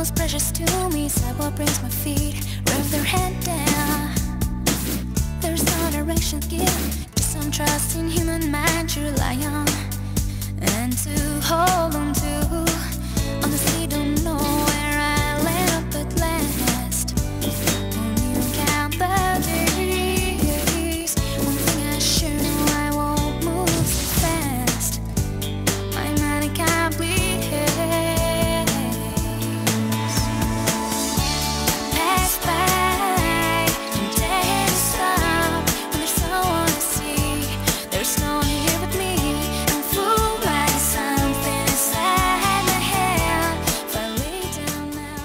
most precious to me. Sidewalk brings my feet, rev their head down. There's no direction given, just some trust in human mind to rely on and to hold on to. Honestly, don't know where I land up at last. Won't even count the days. One thing I sure know, I won't move so fast. My mind can't bleed. Pass by, don't dare to stop. When there's someone to see, there's no one here but me. I'm fooled by something inside my head. If I lay down now.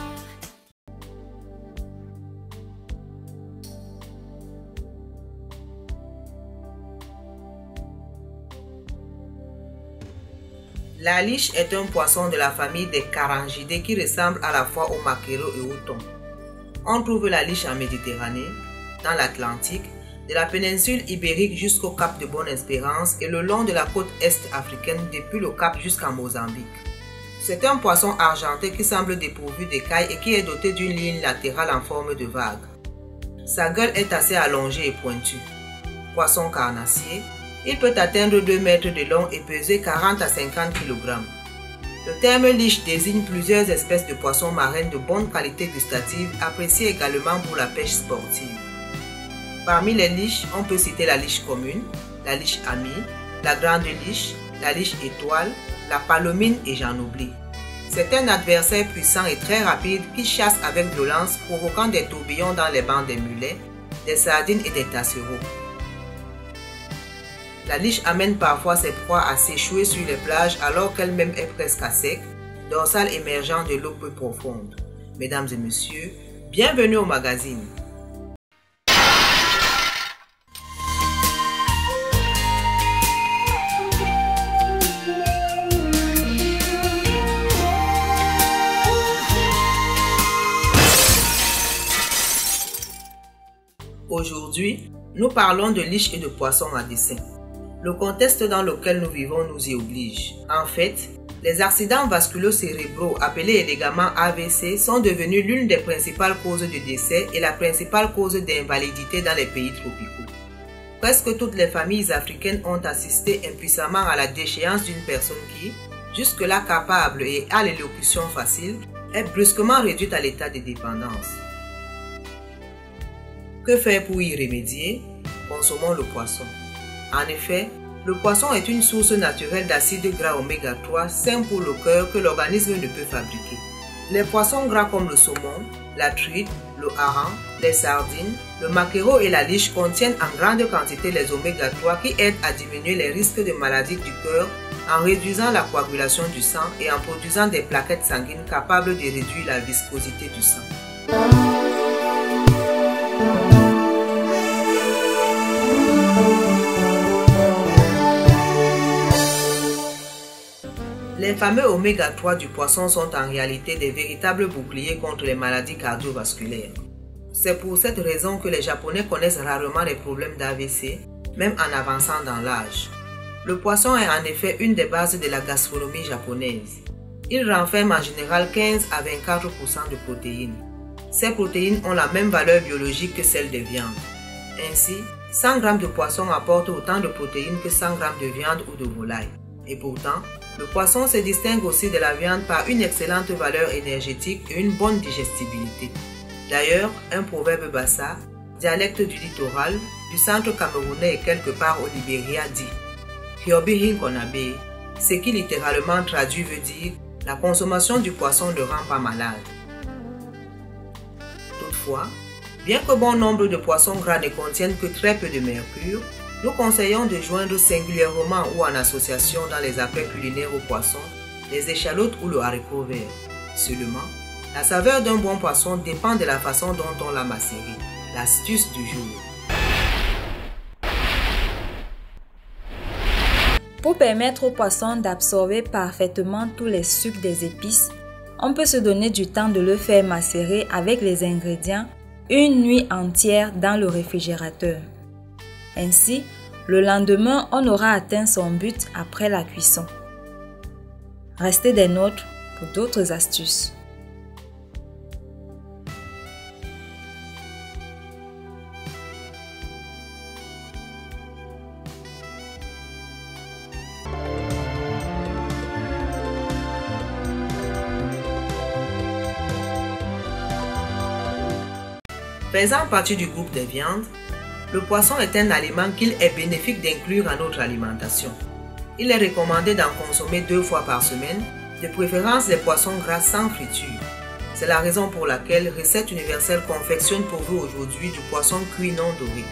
La liche est un poisson de la famille des Carangidés qui ressemble à la fois au maquereau et au thon. On trouve la liche en Méditerranée, dans l'Atlantique, de la péninsule ibérique jusqu'au cap de Bonne-Espérance et le long de la côte est africaine depuis le cap jusqu'en Mozambique. C'est un poisson argenté qui semble dépourvu d'écailles et qui est doté d'une ligne latérale en forme de vague. Sa gueule est assez allongée et pointue. Poisson carnassier, il peut atteindre 2 mètres de long et peser 40 à 50 kg. Le terme liche désigne plusieurs espèces de poissons marins de bonne qualité gustative, appréciées également pour la pêche sportive. Parmi les liches, on peut citer la liche commune, la liche amie, la grande liche, la liche étoile, la palomine et j'en oublie. C'est un adversaire puissant et très rapide qui chasse avec violence, provoquant des tourbillons dans les bancs des mulets, des sardines et des tassereaux. La liche amène parfois ses proies à s'échouer sur les plages alors qu'elle-même est presque à sec, dorsale émergeant de l'eau peu profonde. Mesdames et messieurs, bienvenue au magazine. Aujourd'hui, nous parlons de liche et de poissons à dessin. Le contexte dans lequel nous vivons nous y oblige. En fait, les accidents vasculo-cérébraux, appelés élégamment AVC, sont devenus l'une des principales causes de décès et la principale cause d'invalidité dans les pays tropicaux. Presque toutes les familles africaines ont assisté impuissamment à la déchéance d'une personne qui, jusque-là capable et à l'élocution facile, est brusquement réduite à l'état de dépendance. Que faire pour y remédier? Consommons le poisson. En effet, le poisson est une source naturelle d'acides gras oméga 3 sains pour le cœur que l'organisme ne peut fabriquer. Les poissons gras comme le saumon, la truite, le hareng, les sardines, le maquereau et la liche contiennent en grande quantité les oméga 3 qui aident à diminuer les risques de maladies du cœur en réduisant la coagulation du sang et en produisant des plaquettes sanguines capables de réduire la viscosité du sang. Les fameux oméga 3 du poisson sont en réalité des véritables boucliers contre les maladies cardiovasculaires. C'est pour cette raison que les Japonais connaissent rarement les problèmes d'AVC, même en avançant dans l'âge. Le poisson est en effet une des bases de la gastronomie japonaise. Il renferme en général 15 à 24% de protéines. Ces protéines ont la même valeur biologique que celles des viandes. Ainsi, 100 g de poisson apporte autant de protéines que 100 g de viande ou de volaille. Et pourtant, le poisson se distingue aussi de la viande par une excellente valeur énergétique et une bonne digestibilité. D'ailleurs, un proverbe bassa, dialecte du littoral, du centre camerounais et quelque part au Libéria dit « Hiobi hinkonabe », ce qui littéralement traduit veut dire « la consommation du poisson ne rend pas malade ». Toutefois, bien que bon nombre de poissons gras ne contiennent que très peu de mercure, nous conseillons de joindre singulièrement ou en association dans les appels culinaires aux poissons, les échalotes ou le haricot vert. Seulement, la saveur d'un bon poisson dépend de la façon dont on l'a macéré. L'astuce du jour. Pour permettre au poisson d'absorber parfaitement tous les sucs des épices, on peut se donner du temps de le faire macérer avec les ingrédients une nuit entière dans le réfrigérateur. Ainsi, le lendemain, on aura atteint son but après la cuisson. Restez des nôtres pour d'autres astuces. Faisant partie du groupe des viandes, le poisson est un aliment qu'il est bénéfique d'inclure à notre alimentation. Il est recommandé d'en consommer 2 fois par semaine, de préférence des poissons gras sans friture. C'est la raison pour laquelle Recette Universelle confectionne pour vous aujourd'hui du poisson cuit non doré.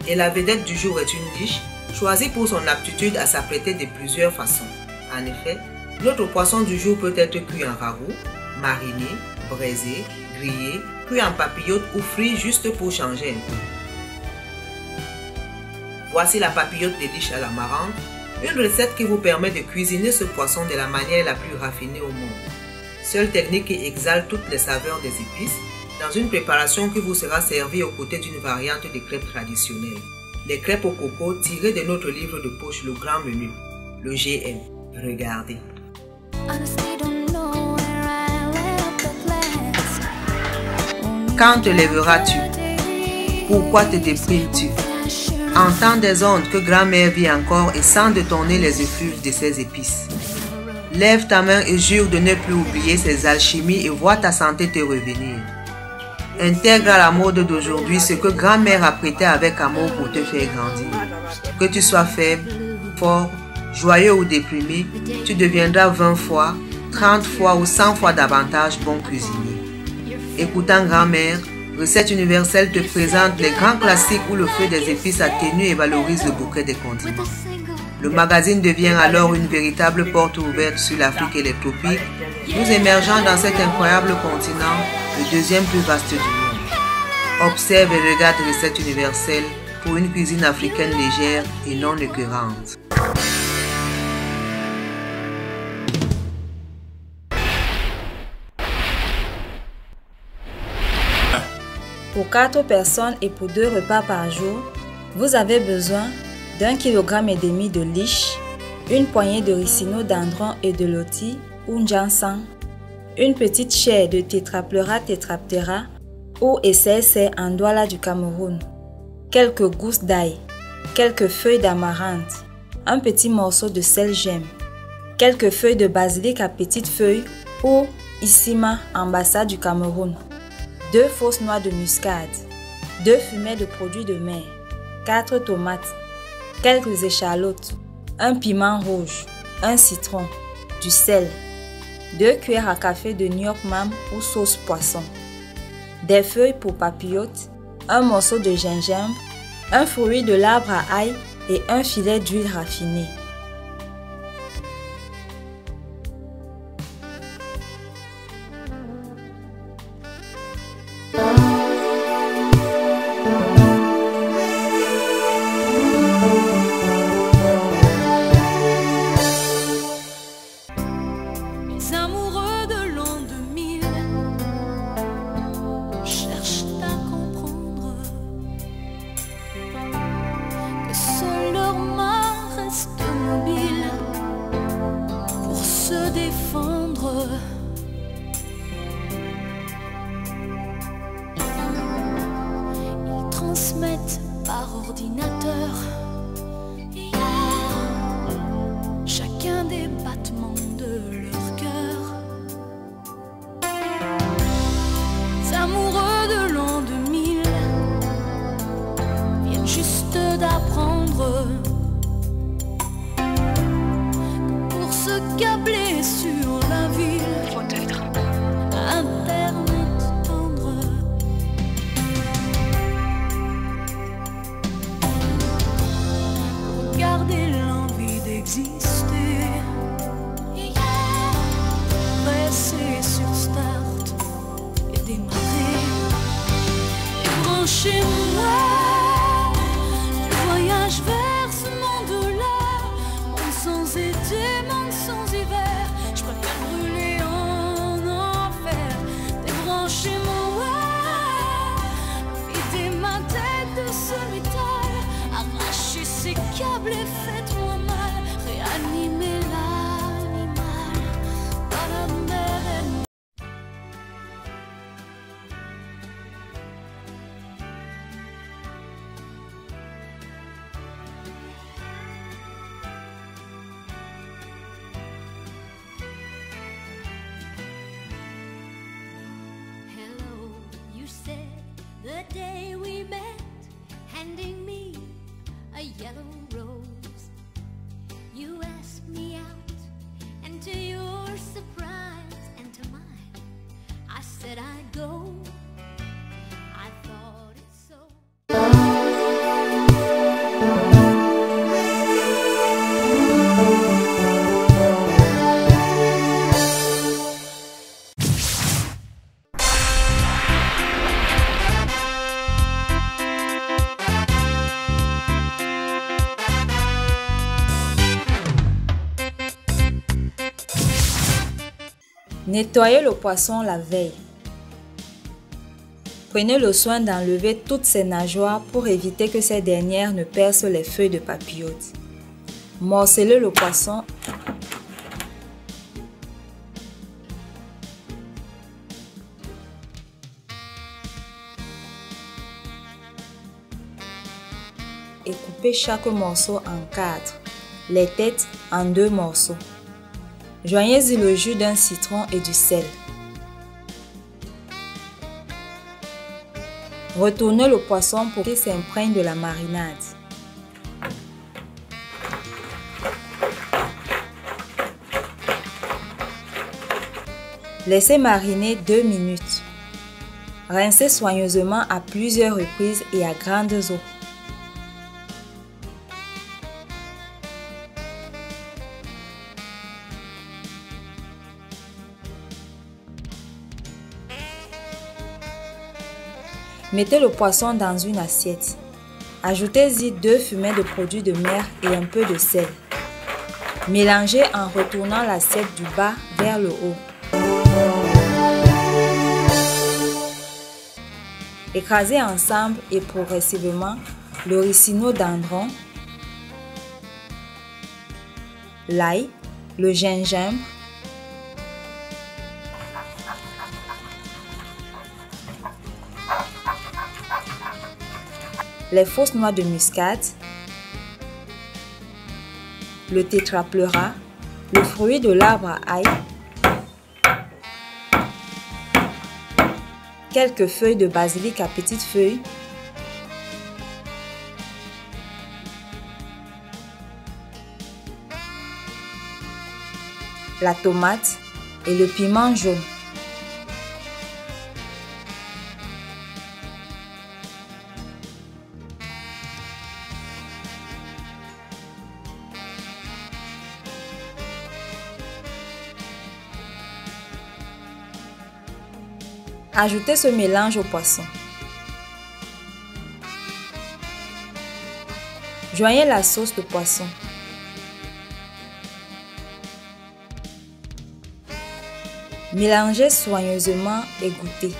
Et la vedette du jour est une liche, choisie pour son aptitude à s'apprêter de plusieurs façons. En effet, notre poisson du jour peut être cuit en ragoût, mariné, braisé, grillé, cuit en papillote ou frit juste pour changer un peu. Voici la papillote de liche à l'amarante, une recette qui vous permet de cuisiner ce poisson de la manière la plus raffinée au monde. Seule technique qui exalte toutes les saveurs des épices, dans une préparation qui vous sera servie aux côtés d'une variante des crêpes traditionnelles. Les crêpes au coco tirées de notre livre de poche Le Grand Menu, le GM. Regardez. Quand te lèveras-tu? Pourquoi te déprimes-tu? Entends des ondes que grand-mère vit encore et sent de ton nez les effluves de ses épices. Lève ta main et jure de ne plus oublier ces alchimies et vois ta santé te revenir. Intègre à la mode d'aujourd'hui ce que grand-mère a prêté avec amour pour te faire grandir. Que tu sois faible, fort, joyeux ou déprimé, tu deviendras 20 fois, 30 fois ou 100 fois davantage bon cuisinier. Écoutant grand-mère, Recette Universelle te présente les grands classiques où le feu des épices atténue et valorise le bouquet des condiments. Le magazine devient alors une véritable porte ouverte sur l'Afrique et les tropiques, nous émergeant dans cet incroyable continent, le deuxième plus vaste du monde. Observe et regarde Recette Universelle pour une cuisine africaine légère et non écœurante. Pour 4 personnes et pour 2 repas par jour, vous avez besoin d'1,5 kg de liche, une poignée de ricino d'andron et de loti ou njansan, une petite chair de Tetrapleura tetraptera ou SSC en Douala du Cameroun, quelques gousses d'ail, quelques feuilles d'amarante, un petit morceau de sel gemme, quelques feuilles de basilic à petites feuilles ou Issima ambassade du Cameroun, 2 fausses noix de muscade, 2 fumets de produits de mer, 4 tomates, quelques échalotes, un piment rouge, un citron, du sel, 2 cuillères à café de New York Mam ou sauce poisson, des feuilles pour papillotes, un morceau de gingembre, un fruit de l'arbre à ail et un filet d'huile raffinée. Ils transmettent par ordinateur chacun des battements de leur cœur. Les amoureux de l'an 2000 viennent juste d'apprendre que pour se câbler sur la ville, Internet tendre. said I'd go. I thought it so. Nettoyez le poisson la veille. Prenez le soin d'enlever toutes ses nageoires pour éviter que ces dernières ne percent les feuilles de papillote. Morcelez le poisson. Et coupez chaque morceau en 4, les têtes en 2 morceaux. Joignez-y le jus d'un citron et du sel. Retournez le poisson pour qu'il s'imprègne de la marinade. Laissez mariner 2 minutes. Rincez soigneusement à plusieurs reprises et à grandes eaux. Mettez le poisson dans une assiette. Ajoutez-y 2 fumées de produits de mer et un peu de sel. Mélangez en retournant l'assiette du bas vers le haut. Écrasez ensemble et progressivement le ricino-dendron, l'ail, le gingembre, les fausses noix de muscade, le tétrapleura, le fruit de l'arbre à ail, quelques feuilles de basilic à petites feuilles, la tomate et le piment jaune. Ajoutez ce mélange au poisson. Joignez la sauce de poisson. Mélangez soigneusement et goûtez.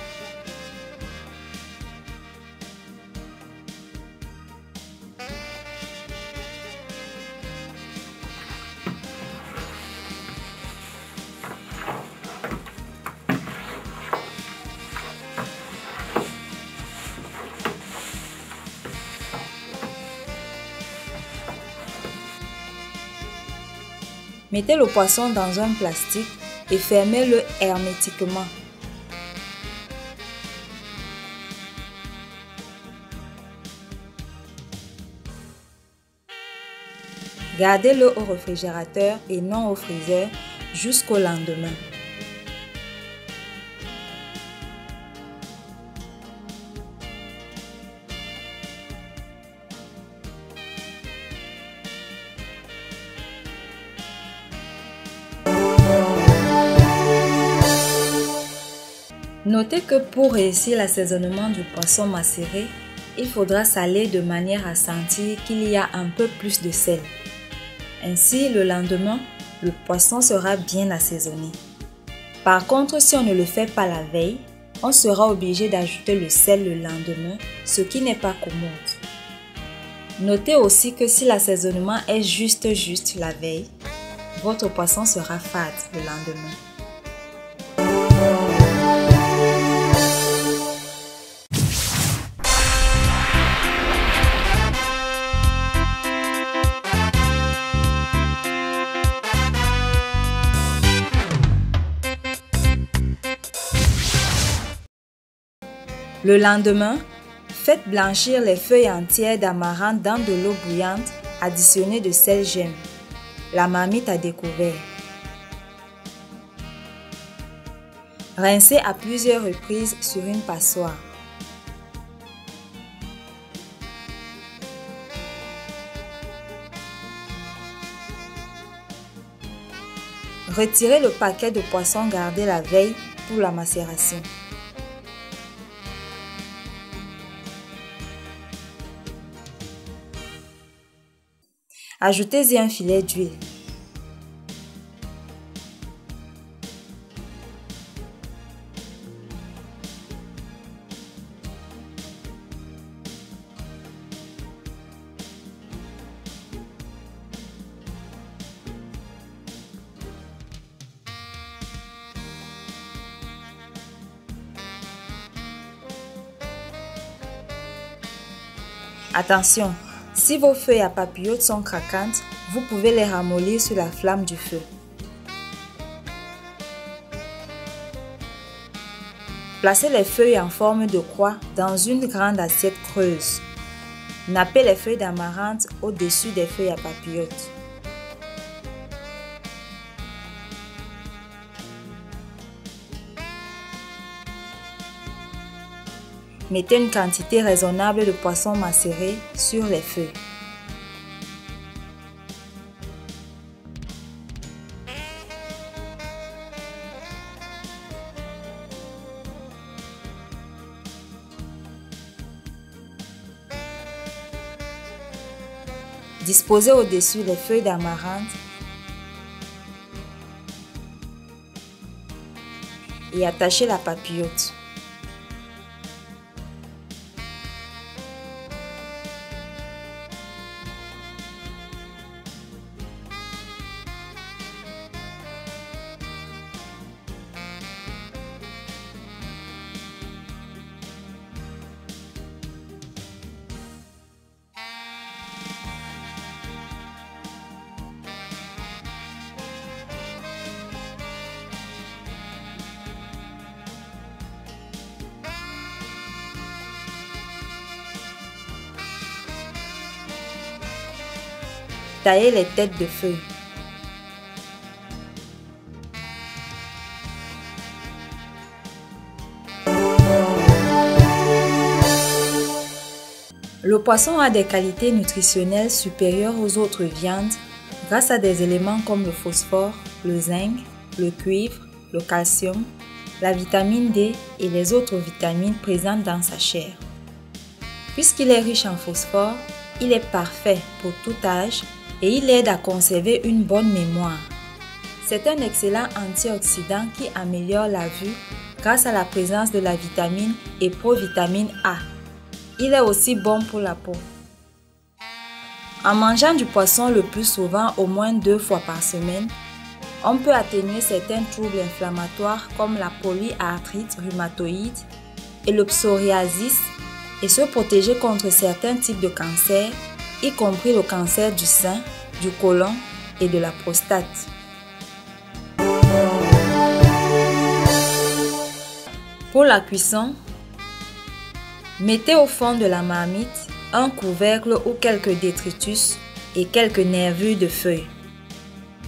Mettez le poisson dans un plastique et fermez-le hermétiquement. Gardez-le au réfrigérateur et non au freezer jusqu'au lendemain. Notez que pour réussir l'assaisonnement du poisson macéré, il faudra saler de manière à sentir qu'il y a un peu plus de sel. Ainsi, le lendemain, le poisson sera bien assaisonné. Par contre, si on ne le fait pas la veille, on sera obligé d'ajouter le sel le lendemain, ce qui n'est pas commode. Notez aussi que si l'assaisonnement est juste la veille, votre poisson sera fade le lendemain. Le lendemain, faites blanchir les feuilles entières d'amarante dans de l'eau bouillante additionnée de sel gemme. La marmite à découvert. Rincez à plusieurs reprises sur une passoire. Retirez le paquet de poissons gardé la veille pour la macération. Ajoutez-y un filet d'huile. Attention, si vos feuilles à papillotes sont craquantes, vous pouvez les ramollir sur la flamme du feu. Placez les feuilles en forme de croix dans une grande assiette creuse. Nappez les feuilles d'amarante au-dessus des feuilles à papillotes. Mettez une quantité raisonnable de poisson macéré sur les feuilles. Disposez au-dessus les feuilles d'amarante et attachez la papillote. Taillez les têtes de feuilles. Le poisson a des qualités nutritionnelles supérieures aux autres viandes grâce à des éléments comme le phosphore, le zinc, le cuivre, le calcium, la vitamine D et les autres vitamines présentes dans sa chair. Puisqu'il est riche en phosphore, il est parfait pour tout âge et il aide à conserver une bonne mémoire. C'est un excellent antioxydant qui améliore la vue grâce à la présence de la vitamine et provitamine A. Il est aussi bon pour la peau. En mangeant du poisson le plus souvent, au moins 2 fois par semaine, on peut atténuer certains troubles inflammatoires comme la polyarthrite rhumatoïde et le psoriasis et se protéger contre certains types de cancers, y compris le cancer du sein, du côlon et de la prostate. Pour la cuisson, mettez au fond de la marmite un couvercle ou quelques détritus et quelques nervures de feuilles.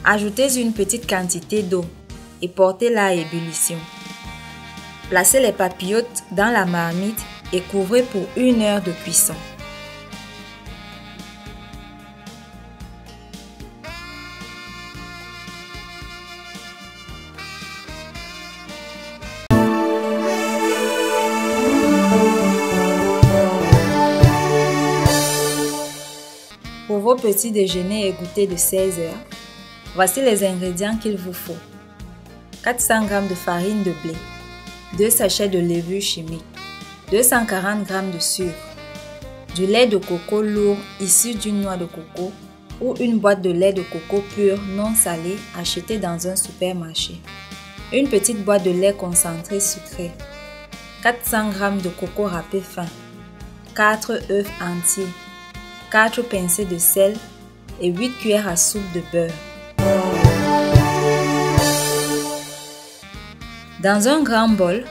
Ajoutez une petite quantité d'eau et portez-la à ébullition. Placez les papillotes dans la marmite et couvrez pour 1 heure de cuisson. Pour vos petits déjeuners et goûters de 16 heures, voici les ingrédients qu'il vous faut. 400 g de farine de blé, 2 sachets de levure chimique, 240 g de sucre, du lait de coco lourd issu d'une noix de coco ou une boîte de lait de coco pur non salé acheté dans un supermarché, une petite boîte de lait concentré sucré, 400 g de coco râpé fin, 4 œufs entiers, 4 pincées de sel et 8 cuillères à soupe de beurre. Dans un grand bol,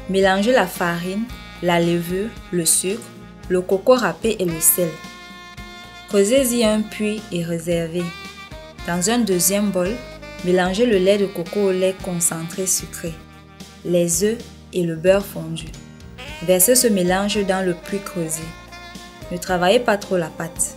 mélangez la farine, la levure, le sucre, le coco râpé et le sel. Creusez-y un puits et réservez. Dans un deuxième bol, mélangez le lait de coco au lait concentré sucré, les œufs et le beurre fondu. Versez ce mélange dans le puits creusé. Ne travaillez pas trop la pâte.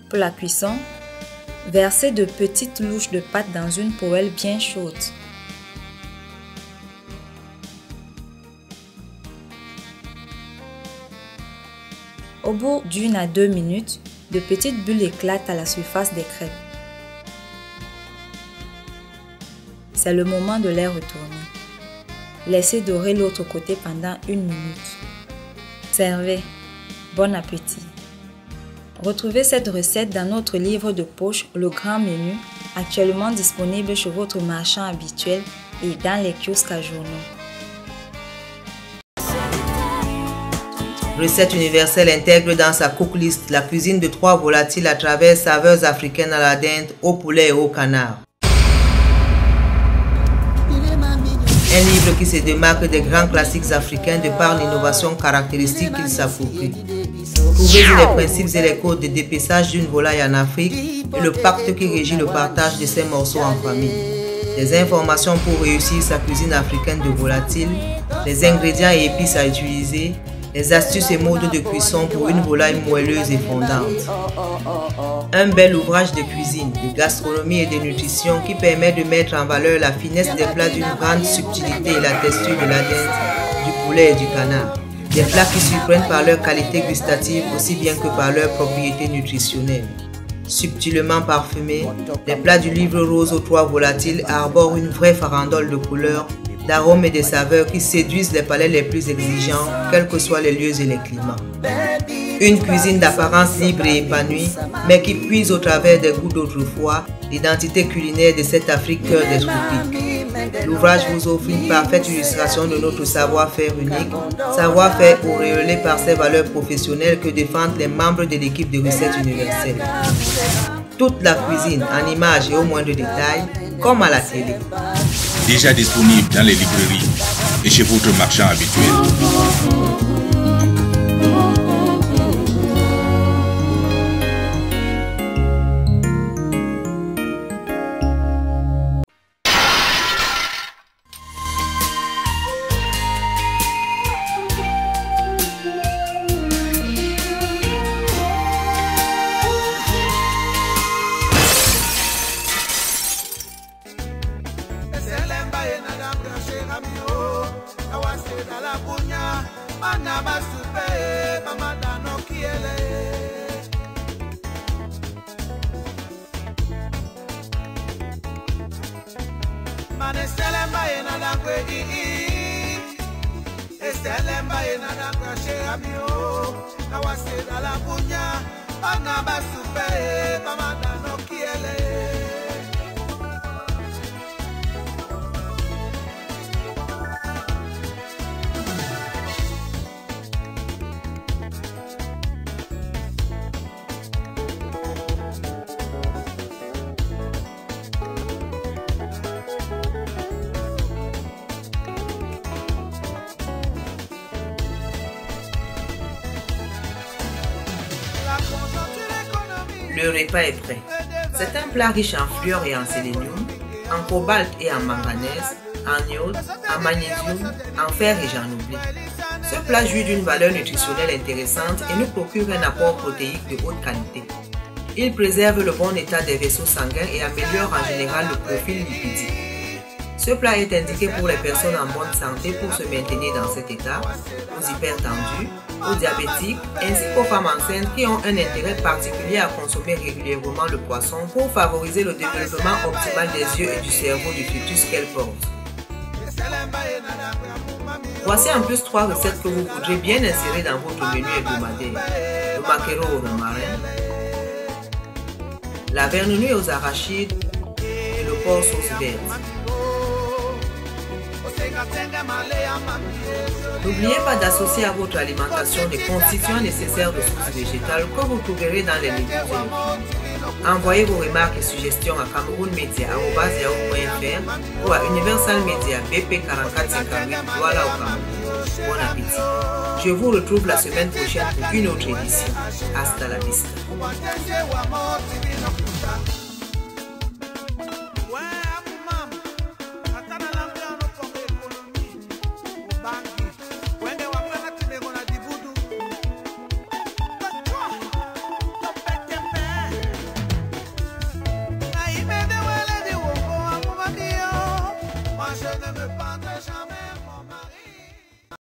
Pour la cuisson, versez de petites louches de pâte dans une poêle bien chaude. Au bout d'1 à 2 minutes, de petites bulles éclatent à la surface des crêpes. C'est le moment de les retourner. Laissez dorer l'autre côté pendant 1 minute. Servez. Bon appétit! Retrouvez cette recette dans notre livre de poche Le Grand Menu, actuellement disponible chez votre marchand habituel et dans les kiosques à journaux. Recette universelle intègre dans sa cook list la cuisine de 3 volatiles à travers saveurs africaines à la dinde, au poulet et au canard. Un livre qui se démarque des grands classiques africains de par l'innovation caractéristique qu'il s'approprie. Trouvez-y les principes et les codes de dépeçage d'une volaille en Afrique et le pacte qui régit le partage de ces morceaux en famille. Des informations pour réussir sa cuisine africaine de volatile, les ingrédients et épices à utiliser, les astuces et modes de cuisson pour une volaille moelleuse et fondante. Un bel ouvrage de cuisine, de gastronomie et de nutrition qui permet de mettre en valeur la finesse des plats d'une grande subtilité et la texture de la dinde, du poulet et du canard. Des plats qui surprennent par leur qualité gustative aussi bien que par leur propriété nutritionnelle. Subtilement parfumés, les plats du livre rose aux 3 volatiles arborent une vraie farandole de couleurs, d'arômes et de saveurs qui séduisent les palais les plus exigeants, quels que soient les lieux et les climats. Une cuisine d'apparence libre et épanouie, mais qui puise au travers des goûts d'autrefois, l'identité culinaire de cette Afrique cœur des tropiques. L'ouvrage vous offre une parfaite illustration de notre savoir-faire unique, savoir-faire auréolé par ses valeurs professionnelles que défendent les membres de l'équipe de recettes universelles. Toute la cuisine en images et au moindre détail, comme à la télé. Déjà disponible dans les librairies et chez votre marchand habituel. Le repas est prêt. C'est un plat riche en fluor et en sélénium, en cobalt et en manganèse, en iode, en magnésium, en fer et j'en oublie. Ce plat jouit d'une valeur nutritionnelle intéressante et nous procure un apport protéique de haute qualité. Il préserve le bon état des vaisseaux sanguins et améliore en général le profil lipidique. Ce plat est indiqué pour les personnes en bonne santé pour se maintenir dans cet état, aux hypertendus, aux diabétiques ainsi qu'aux femmes enceintes qui ont un intérêt particulier à consommer régulièrement le poisson pour favoriser le développement optimal des yeux et du cerveau du fœtus qu'elles portent. Voici en plus 3 recettes que vous voudrez bien insérer dans votre menu hebdomadaire. Le maquereau au romarin, la vernouille aux arachides et le porc sauce verte. N'oubliez pas d'associer à votre alimentation les constituants nécessaires de sources végétales que vous trouverez dans les légumes et les fruits. Envoyez vos remarques et suggestions à camerounmedia@yahoo.fr ou à Universal Media BP 4458 Douala au Cameroun. Bon appétit. Je vous retrouve la semaine prochaine pour une autre édition. Hasta la vista.